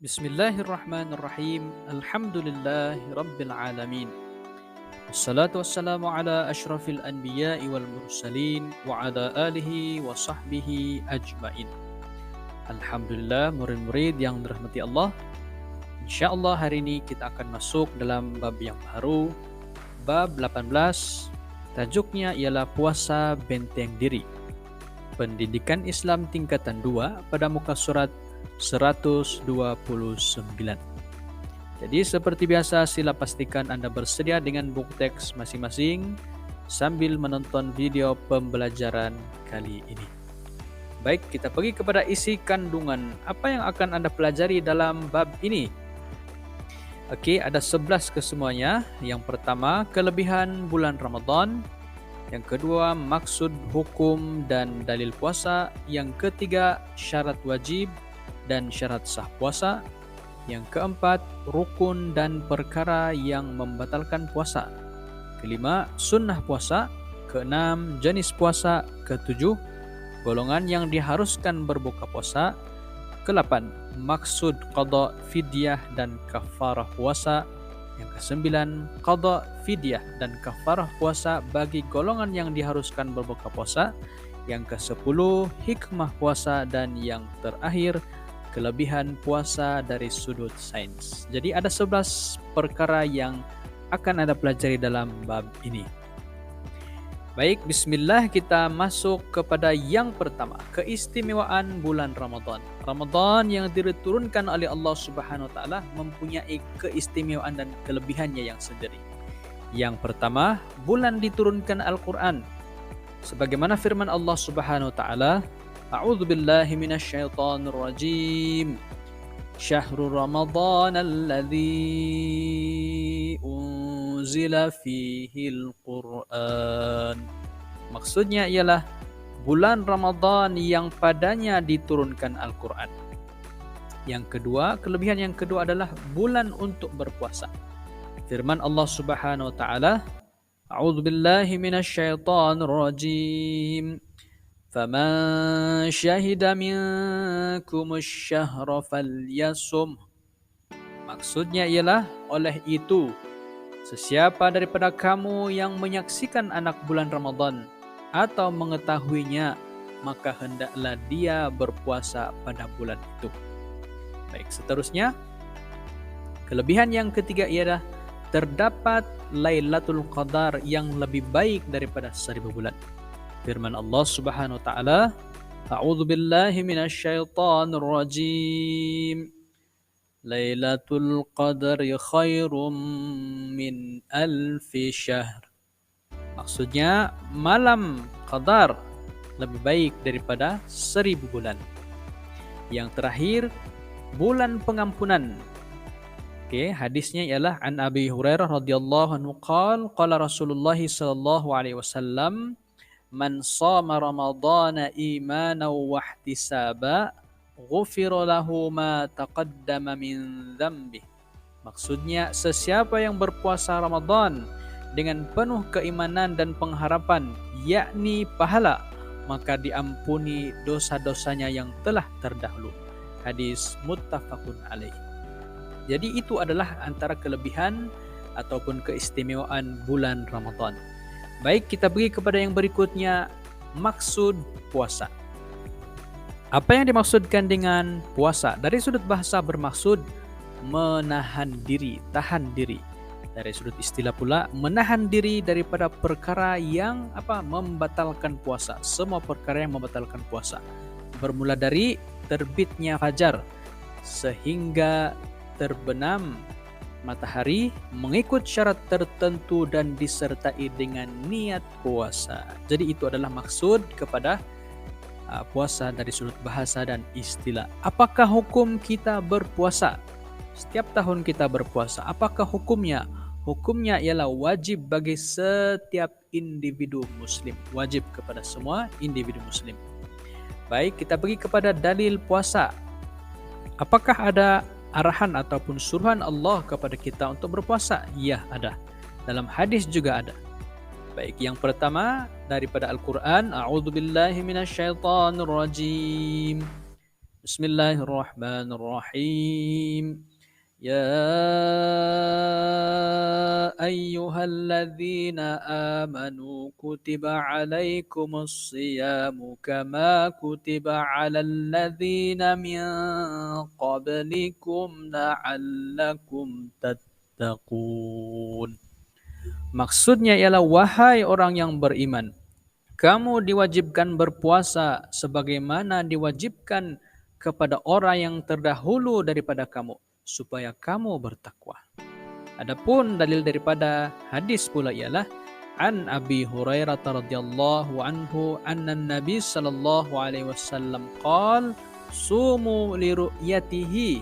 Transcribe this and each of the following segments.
Bismillahirrahmanirrahim. Alhamdulillahi rabbil alamin. Wassalatu wassalamu ala asyrafil anbiya'i wal mursalin wa ala alihi wa sahbihi ajmain. Alhamdulillah, murid-murid yang dirahmati Allah. Insyaallah hari ini kita akan masuk dalam bab yang baru, bab 18. Tajuknya ialah puasa benteng diri. Pendidikan Islam tingkatan 2 pada muka surat 129. Jadi seperti biasa, sila pastikan Anda bersedia dengan buku teks masing-masing sambil menonton video pembelajaran kali ini. Baik, kita pergi kepada isi kandungan. Apa yang akan Anda pelajari dalam bab ini? Oke, ada 11 kesemuanya. Yang pertama, kelebihan bulan Ramadan. Yang kedua, maksud, hukum, dan dalil puasa. Yang ketiga, syarat wajib dan syarat sah puasa. Yang keempat, rukun dan perkara yang membatalkan puasa. Kelima, sunnah puasa. Keenam, jenis puasa. Ketujuh, golongan yang diharuskan berbuka puasa. Kedelapan, maksud qada, fidyah, dan kafarah puasa. Yang kesembilan, qada, fidyah, dan kafarah puasa bagi golongan yang diharuskan berbuka puasa. Yang kesepuluh, hikmah puasa. Dan yang terakhir, kelebihan puasa dari sudut sains. Jadi ada 11 perkara yang akan Anda pelajari dalam bab ini. Baik, bismillah, kita masuk kepada yang pertama, keistimewaan bulan Ramadan. Ramadan yang diturunkan oleh Allah Subhanahu wa taala mempunyai keistimewaan dan kelebihannya yang sendiri. Yang pertama, bulan diturunkan Al-Qur'an. Sebagaimana firman Allah Subhanahu wa taala, A'udzu billahi minasyaitonir rajim. Syahrul Ramadan alladzi unzila fihil Qur'an. Maksudnya ialah bulan Ramadan yang padanya diturunkan Al-Qur'an. Yang kedua, kelebihan yang kedua adalah bulan untuk berpuasa. Firman Allah Subhanahu wa taala, A'udzu billahi minasyaitonir rajim. فَمَنْ شَهِدَ مِنْكُمُ الشَّهْرَ فَلْيَصُمْهُ. Maksudnya ialah, oleh itu, sesiapa daripada kamu yang menyaksikan anak bulan Ramadan atau mengetahuinya, maka hendaklah dia berpuasa pada bulan itu. Baik, seterusnya, kelebihan yang ketiga ialah terdapat Lailatul Qadar yang lebih baik daripada 1000 bulan. Firman Allah Subhanahu wa taala, A'udzu billahi minasyaitonir rajim. Lailatul Qadri khairum min alfi syahr. Maksudnya, malam Qadar lebih baik daripada 1000 bulan. Yang terakhir, bulan pengampunan. Oke, hadisnya ialah an Abi Hurairah radhiyallahu anhu qala Rasulullah sallallahu alaihi wasallam, Man shama Ramadana imanan wa ihtisaba ghufira lahu ma taqaddama min dzambi. Maksudnya, sesiapa yang berpuasa Ramadan dengan penuh keimanan dan pengharapan, yakni pahala, maka diampuni dosa-dosanya yang telah terdahulu. Hadis muttafaqun alaih. Jadi itu adalah antara kelebihan ataupun keistimewaan bulan Ramadan. Baik, kita pergi kepada yang berikutnya, maksud puasa. Apa yang dimaksudkan dengan puasa? Dari sudut bahasa bermaksud menahan diri, tahan diri. Dari sudut istilah pula, menahan diri daripada perkara yang membatalkan puasa. Semua perkara yang membatalkan puasa. Bermula dari terbitnya fajar sehingga terbenam matahari, mengikut syarat tertentu dan disertai dengan niat puasa. Jadi itu adalah maksud kepada puasa dari sudut bahasa dan istilah. Apakah hukum kita berpuasa? Setiap tahun kita berpuasa. Apakah hukumnya? Hukumnya ialah wajib bagi setiap individu muslim. Wajib kepada semua individu muslim. Baik, kita pergi kepada dalil puasa. Apakah ada arahan ataupun suruhan Allah kepada kita untuk berpuasa? Ya, ada. Dalam hadis juga ada. Baik, yang pertama daripada Al-Quran, A'udzu billahi minasyaitonir rajim. Bismillahirrahmanirrahim. Ya ayyuhalladzina amanu kutiba alaikumus siyamu kama kutiba alal ladzina min qablikum la'allakum tattaqun. Maksudnya ialah, wahai orang yang beriman, kamu diwajibkan berpuasa sebagaimana diwajibkan kepada orang yang terdahulu daripada kamu, supaya kamu bertakwa. Adapun dalil daripada hadis pula ialah an Abi Hurairah radhiyallahu anhu anna Nabi sallallahu alaihi wasallam qala sumu li ru'yatihi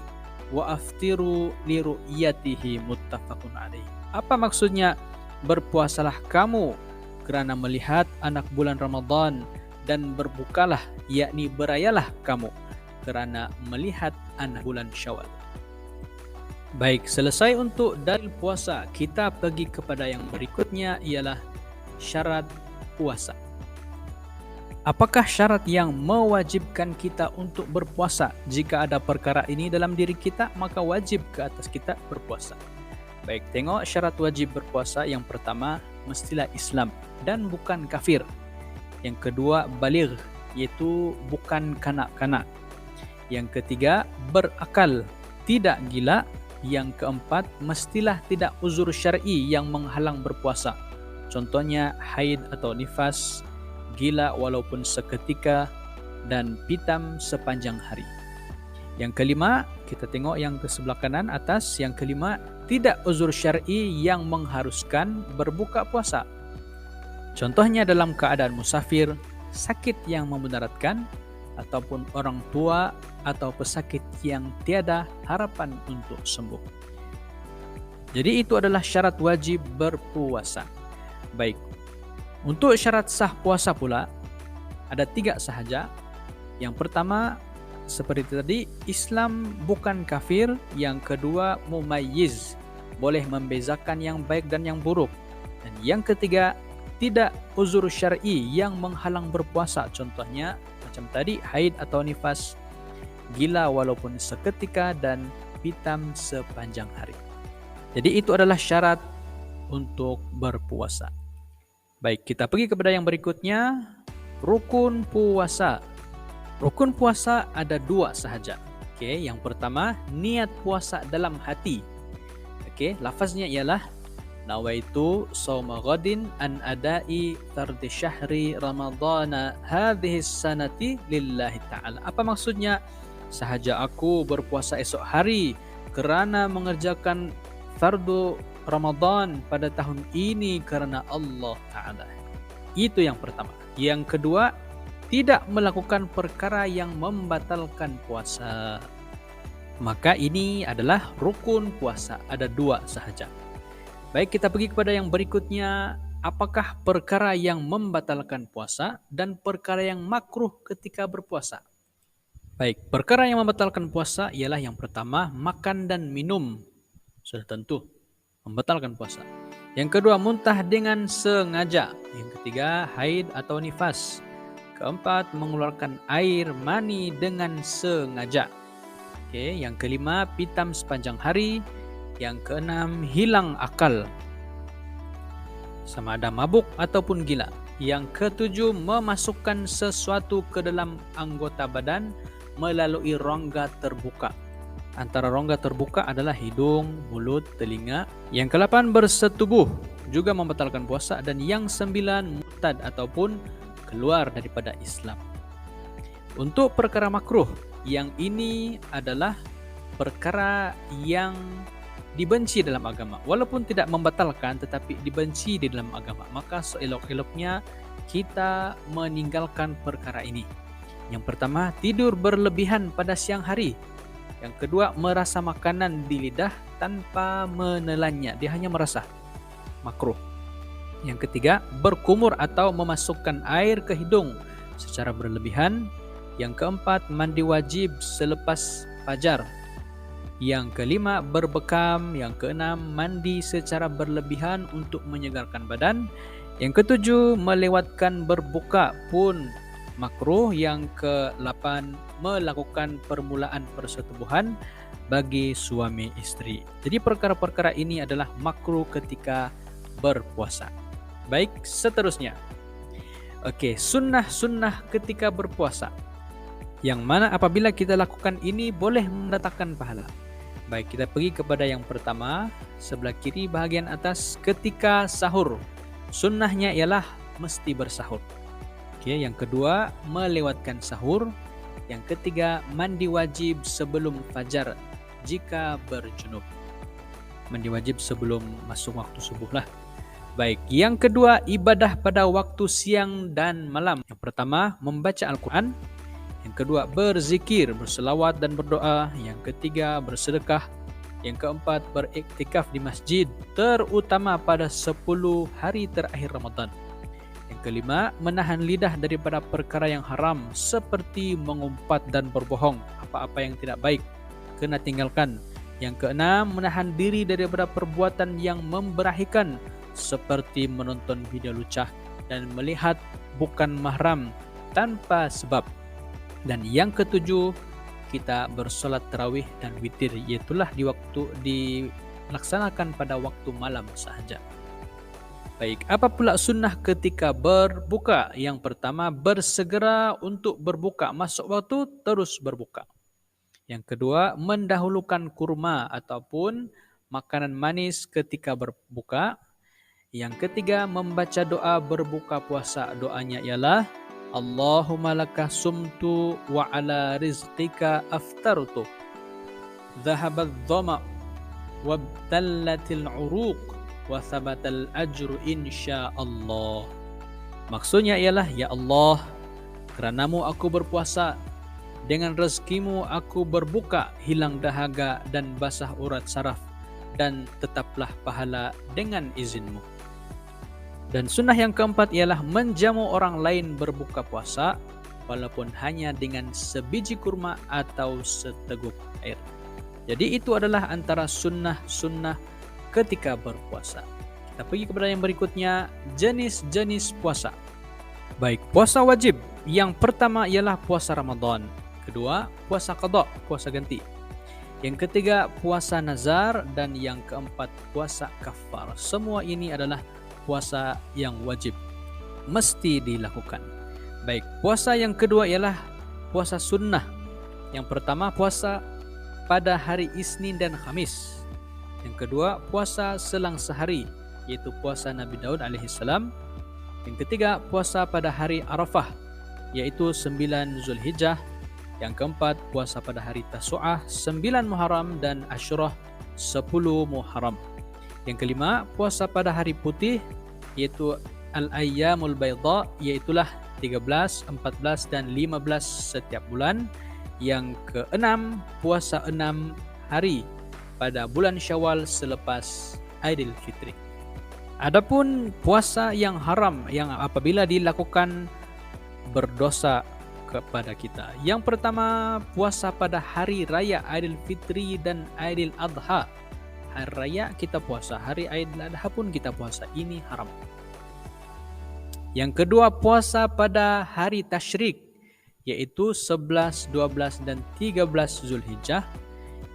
wa aftiru li ru'yatihi, muttafaqun alaih. Apa maksudnya? Berpuasalah kamu kerana melihat anak bulan Ramadan, dan berbukalah, yakni berayalah kamu kerana melihat anak bulan Syawal. Baik, selesai untuk dalil puasa, kita pergi kepada yang berikutnya, ialah syarat puasa. Apakah syarat yang mewajibkan kita untuk berpuasa? Jika ada perkara ini dalam diri kita, maka wajib ke atas kita berpuasa. Baik, tengok syarat wajib berpuasa. Yang pertama, mestilah Islam dan bukan kafir. Yang kedua, baligh, iaitu bukan kanak-kanak. Yang ketiga, berakal, tidak gila. Yang keempat, mestilah tidak uzur syar'i yang menghalang berpuasa. Contohnya haid atau nifas, gila walaupun seketika, dan pitam sepanjang hari. Yang kelima, kita tengok yang ke sebelah kanan atas. Yang kelima, tidak uzur syar'i yang mengharuskan berbuka puasa. Contohnya dalam keadaan musafir, sakit yang memudaratkan, ataupun orang tua atau pesakit yang tiada harapan untuk sembuh. Jadi itu adalah syarat wajib berpuasa. Baik, untuk syarat sah puasa pula ada 3 sahaja. Yang pertama, seperti tadi, Islam bukan kafir. Yang kedua, mumayyiz, boleh membezakan yang baik dan yang buruk. Dan yang ketiga, tidak uzur syar'i yang menghalang berpuasa. Contohnya macam tadi, haid atau nifas, gila walaupun seketika, dan pitam sepanjang hari. Jadi itu adalah syarat untuk berpuasa. Baik, kita pergi kepada yang berikutnya, rukun puasa. Rukun puasa ada 2 sahaja. Okey, yang pertama, niat puasa dalam hati. Okey, lafaznya ialah nawaitu shauma ghadin an adai fardhi syahri ramadhana hadhihi sanati lillahi ta'ala. Apa maksudnya? Sahaja aku berpuasa esok hari kerana mengerjakan fardu Ramadan pada tahun ini kerana Allah Ta'ala. Itu yang pertama. Yang kedua, tidak melakukan perkara yang membatalkan puasa. Maka ini adalah rukun puasa. Ada 2 sahaja. Baik, kita pergi kepada yang berikutnya. Apakah perkara yang membatalkan puasa dan perkara yang makruh ketika berpuasa? Baik, perkara yang membatalkan puasa ialah yang pertama, makan dan minum. Sudah tentu membatalkan puasa. Yang kedua, muntah dengan sengaja. Yang ketiga, haid atau nifas. Keempat, mengeluarkan air mani dengan sengaja. Okey, yang kelima, pitam sepanjang hari. Yang keenam, hilang akal, sama ada mabuk ataupun gila. Yang ketujuh, memasukkan sesuatu ke dalam anggota badan melalui rongga terbuka. Antara rongga terbuka adalah hidung, mulut, telinga. Yang ke-8, bersetubuh, juga membatalkan puasa. Dan yang 9, murtad ataupun keluar daripada Islam. Untuk perkara makruh, yang ini adalah perkara yang dibenci dalam agama. Walaupun tidak membatalkan, tetapi dibenci di dalam agama. Maka seelok-eloknya kita meninggalkan perkara ini. Yang pertama, tidur berlebihan pada siang hari. Yang kedua, merasa makanan di lidah tanpa menelannya. Dia hanya merasa. Makruh. Yang ketiga, berkumur atau memasukkan air ke hidung secara berlebihan. Yang keempat, mandi wajib selepas fajar. Yang kelima, berbekam. Yang keenam, mandi secara berlebihan untuk menyegarkan badan. Yang ketujuh, melewatkan berbuka pun makruh. Yang ke-8, melakukan permulaan persetubuhan bagi suami istri. Jadi perkara-perkara ini adalah makruh ketika berpuasa. Baik, seterusnya. Oke, sunnah-sunnah ketika berpuasa, yang mana apabila kita lakukan ini boleh mendatangkan pahala. Baik, kita pergi kepada yang pertama, sebelah kiri bahagian atas, ketika sahur. Sunnahnya ialah mesti bersahur. Oke, yang kedua, melewatkan sahur. Yang ketiga, mandi wajib sebelum fajar jika berjunub. Mandi wajib sebelum masuk waktu subuh lah. Baik, yang kedua, ibadah pada waktu siang dan malam. Yang pertama, membaca Al-Quran. Yang kedua, berzikir, berselawat dan berdoa. Yang ketiga, bersedekah. Yang keempat, beriktikaf di masjid, terutama pada 10 hari terakhir Ramadan. Yang kelima, menahan lidah daripada perkara yang haram, seperti mengumpat dan berbohong. Apa-apa yang tidak baik, kena tinggalkan. Yang keenam, menahan diri daripada perbuatan yang memberahikan, seperti menonton video lucah dan melihat bukan mahram tanpa sebab. Dan yang ketujuh, kita bersolat tarawih dan witir, iaitulah dilaksanakan pada waktu malam sahaja. Baik, apa pula sunnah ketika berbuka? Yang pertama, bersegera untuk berbuka, masuk waktu terus berbuka. Yang kedua, mendahulukan kurma ataupun makanan manis ketika berbuka. Yang ketiga, membaca doa berbuka puasa. Doanya ialah Allahumma laka sumtu wa ala rizqika aftartu. Dhahabadh dhama wabtallatil uruq wa thabatal ajru insyaallah. Maksudnya ialah, ya Allah, keranamu aku berpuasa, dengan rezekimu aku berbuka, hilang dahaga dan basah urat saraf, dan tetaplah pahala dengan izinmu. Dan sunnah yang keempat ialah menjamu orang lain berbuka puasa, walaupun hanya dengan sebiji kurma atau seteguk air. Jadi itu adalah antara sunnah-sunnah ketika berpuasa. Kita pergi kepada yang berikutnya, jenis-jenis puasa. Baik, puasa wajib. Yang pertama ialah puasa Ramadan. Kedua, puasa qada, puasa ganti. Yang ketiga, puasa nazar. Dan yang keempat, puasa kafar. Semua ini adalah puasa yang wajib, mesti dilakukan. Baik, puasa yang kedua ialah puasa sunnah. Yang pertama, puasa pada hari Isnin dan Khamis. Yang kedua, puasa selang sehari, yaitu puasa Nabi Daud alaihissalam. Yang ketiga, puasa pada hari Arafah, yaitu 9 Zulhijjah. Yang keempat, puasa pada hari Tasu'ah, 9 Muharram, dan Asyurah, 10 Muharram. Yang kelima, puasa pada hari putih, yaitu Al-Ayyamul Baydha, yaitulah 13, 14, dan 15 setiap bulan. Yang keenam, puasa 6 hari pada bulan Syawal selepas Aidil Fitri. Adapun puasa yang haram, yang apabila dilakukan berdosa kepada kita. Yang pertama, puasa pada hari raya Aidil Fitri dan Aidil Adha. Hari raya kita puasa, hari Aidil Adha pun kita puasa. Ini haram. Yang kedua, puasa pada hari tasyrik, yaitu 11, 12, dan 13 Zulhijjah.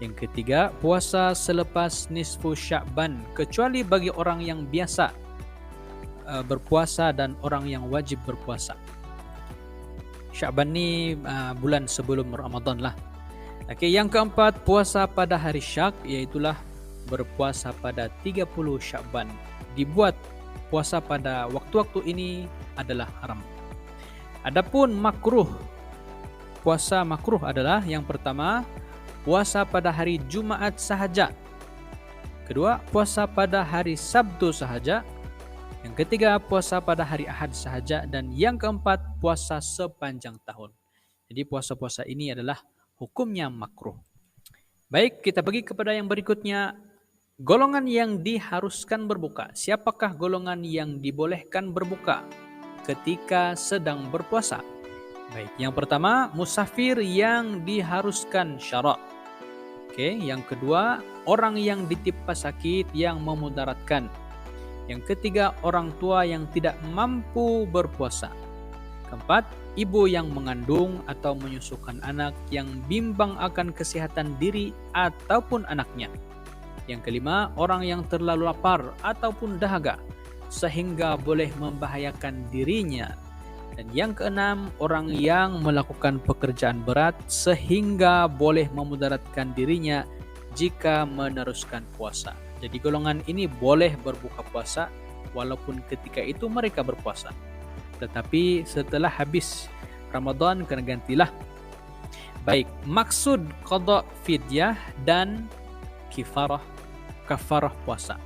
Yang ketiga, puasa selepas nisfu Sya'ban, kecuali bagi orang yang biasa berpuasa dan orang yang wajib berpuasa. Sya'ban ni bulan sebelum Ramadan lah. Okey, yang keempat, puasa pada hari Syak, iaitulah berpuasa pada 30 Sya'ban. Dibuat puasa pada waktu-waktu ini adalah haram. Adapun makruh, puasa makruh adalah yang pertama, puasa pada hari Jumaat sahaja. Kedua, puasa pada hari Sabtu sahaja. Yang ketiga, puasa pada hari Ahad sahaja. Dan yang keempat, puasa sepanjang tahun. Jadi puasa-puasa ini adalah hukumnya makruh. Baik, kita pergi kepada yang berikutnya. Golongan yang diharuskan berbuka. Siapakah golongan yang dibolehkan berbuka ketika sedang berpuasa? Baik, yang pertama, musafir yang diharuskan syarak. Okey, yang kedua, orang yang ditimpa sakit yang memudaratkan. Yang ketiga, orang tua yang tidak mampu berpuasa. Keempat, ibu yang mengandung atau menyusukan anak yang bimbang akan kesehatan diri ataupun anaknya. Yang kelima, orang yang terlalu lapar ataupun dahaga sehingga boleh membahayakan dirinya. Dan yang keenam, orang yang melakukan pekerjaan berat sehingga boleh memudaratkan dirinya jika meneruskan puasa. Jadi golongan ini boleh berbuka puasa walaupun ketika itu mereka berpuasa. Tetapi setelah habis Ramadan kena gantilah. Baik, maksud qada fidyah dan kafarah puasa.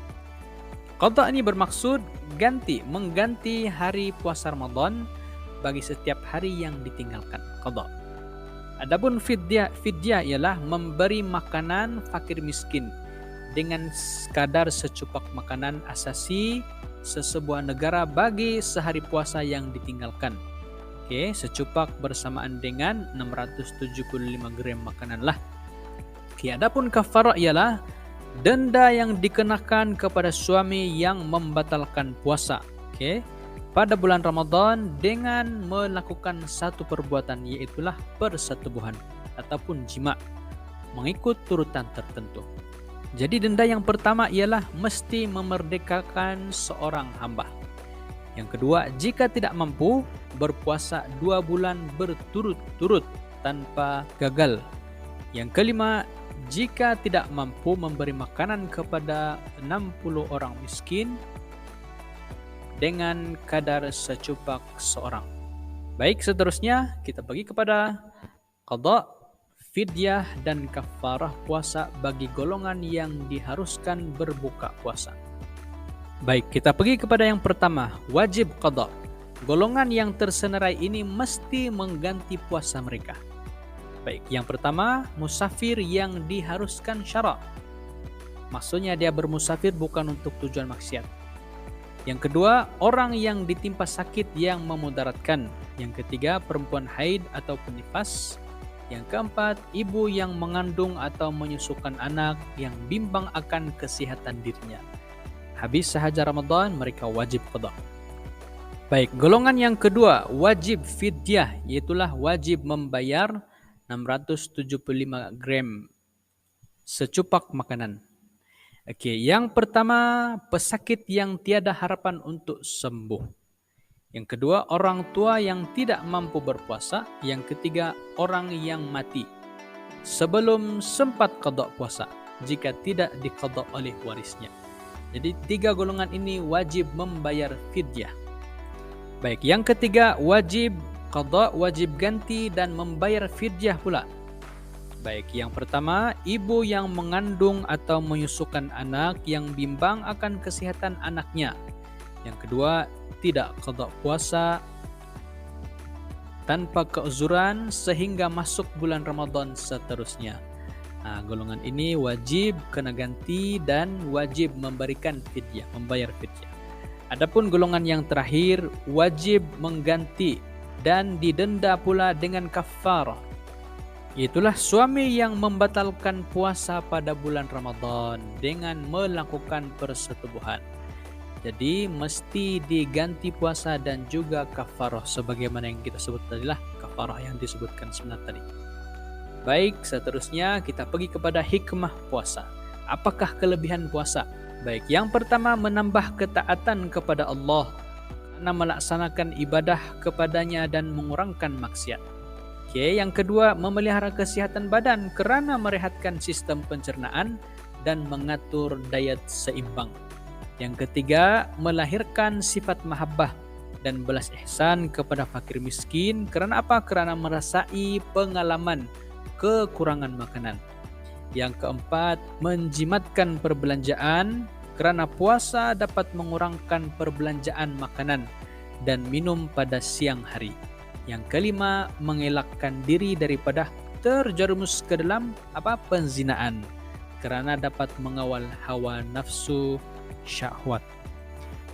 Qada ini bermaksud mengganti hari puasa Ramadan bagi setiap hari yang ditinggalkan, qada. Adapun fidyah ialah memberi makanan fakir miskin dengan kadar secupak makanan asasi sesebuah negara bagi sehari puasa yang ditinggalkan. Oke, secupak bersamaan dengan 675 gram makanan lah. Oke, adapun kafarah ialah denda yang dikenakan kepada suami yang membatalkan puasa. Oke, pada bulan Ramadan dengan melakukan satu perbuatan, yaitulah persetubuhan ataupun jima mengikut turutan tertentu. Jadi denda yang pertama ialah mesti memerdekakan seorang hamba. Yang kedua, jika tidak mampu berpuasa 2 bulan berturut-turut tanpa gagal. Yang kelima, jika tidak mampu memberi makanan kepada 60 orang miskin dengan kadar secupak seorang. Baik, seterusnya kita pergi kepada qada, fidyah dan kafarah puasa bagi golongan yang diharuskan berbuka puasa. Baik, kita pergi kepada yang pertama, wajib qada. Golongan yang tersenarai ini mesti mengganti puasa mereka. Baik, yang pertama, musafir yang diharuskan syara. Maksudnya dia bermusafir bukan untuk tujuan maksiat. Yang kedua, orang yang ditimpa sakit yang memudaratkan. Yang ketiga, perempuan haid ataupun nifas. Yang keempat, ibu yang mengandung atau menyusukan anak yang bimbang akan kesehatan dirinya. Habis sahaja Ramadan, mereka wajib qada. Baik, golongan yang kedua, wajib fidyah, yaitulah wajib membayar 675 gram secupak makanan. Oke, yang pertama, pesakit yang tiada harapan untuk sembuh. Yang kedua, orang tua yang tidak mampu berpuasa. Yang ketiga, orang yang mati sebelum sempat qada puasa jika tidak diqada oleh warisnya. Jadi 3 golongan ini wajib membayar fidyah. Baik, yang ketiga, wajib qada, wajib ganti dan membayar fidyah pula. Baik, yang pertama, ibu yang mengandung atau menyusukan anak yang bimbang akan kesehatan anaknya. Yang kedua, tidak qada puasa tanpa keuzuran sehingga masuk bulan Ramadan seterusnya. Nah, golongan ini wajib kena ganti dan wajib memberikan fidyah, membayar fidyah. Adapun golongan yang terakhir, wajib mengganti dan didenda pula dengan kafarah. Itulah suami yang membatalkan puasa pada bulan Ramadan dengan melakukan persetubuhan. Jadi mesti diganti puasa dan juga kafarah sebagaimana yang kita sebut tadilah, kafarah yang disebutkan sebentar tadi. Baik, seterusnya kita pergi kepada hikmah puasa. Apakah kelebihan puasa? Baik, yang pertama, menambah ketaatan kepada Allah karena melaksanakan ibadah kepadanya dan mengurangkan maksiat. Oke, yang kedua, memelihara kesehatan badan kerana merehatkan sistem pencernaan dan mengatur diet seimbang. Yang ketiga, melahirkan sifat mahabbah dan belas ihsan kepada fakir miskin. Kerana apa? Kerana merasai pengalaman kekurangan makanan. Yang keempat, menjimatkan perbelanjaan kerana puasa dapat mengurangkan perbelanjaan makanan dan minum pada siang hari. Yang kelima, mengelakkan diri daripada terjerumus ke dalam penzinaan kerana dapat mengawal hawa nafsu syahwat.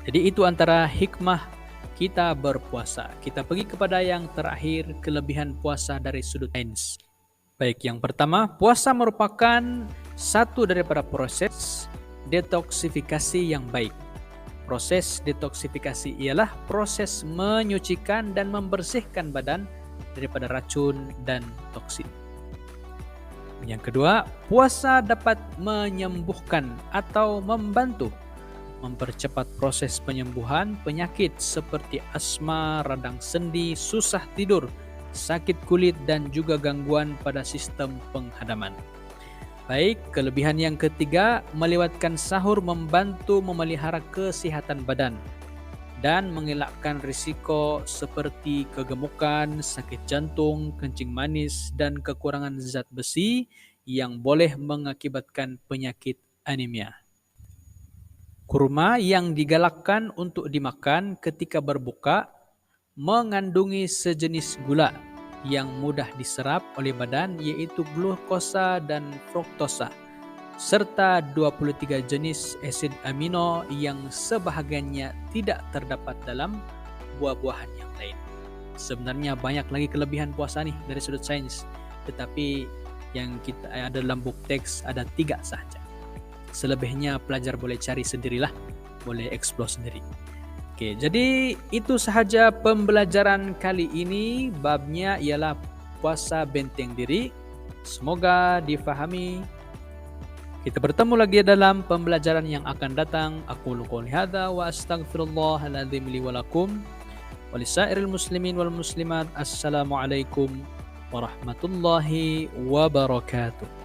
Jadi itu antara hikmah kita berpuasa. Kita pergi kepada yang terakhir, kelebihan puasa dari sudut sains. Baik, yang pertama, puasa merupakan satu daripada proses detoksifikasi yang baik. Proses detoksifikasi ialah proses menyucikan dan membersihkan badan daripada racun dan toksin. Yang kedua, puasa dapat menyembuhkan atau membantu mempercepat proses penyembuhan penyakit seperti asma, radang sendi, susah tidur, sakit kulit, dan juga gangguan pada sistem penghadaman. Baik, kelebihan yang ketiga, melewatkan sahur membantu memelihara kesehatan badan dan mengelakkan risiko seperti kegemukan, sakit jantung, kencing manis, dan kekurangan zat besi yang boleh mengakibatkan penyakit anemia. Kurma yang digalakkan untuk dimakan ketika berbuka mengandungi sejenis gula yang mudah diserap oleh badan, yaitu glukosa dan fruktosa, serta 23 jenis asid amino yang sebahagiannya tidak terdapat dalam buah-buahan yang lain. Sebenarnya banyak lagi kelebihan puasa nih dari sudut sains, tetapi yang kita ada dalam buku teks ada 3 saja. Selebihnya pelajar boleh cari sendirilah, boleh explore sendiri. Oke, jadi itu sahaja pembelajaran kali ini. Babnya ialah puasa benteng diri. Semoga difahami. Kita bertemu lagi dalam pembelajaran yang akan datang. Aqulu qouli hadza wa astaghfirullahal-azim li wa lakum wa lisairil muslimin wal muslimat. Assalamualaikum warahmatullahi wabarakatuh.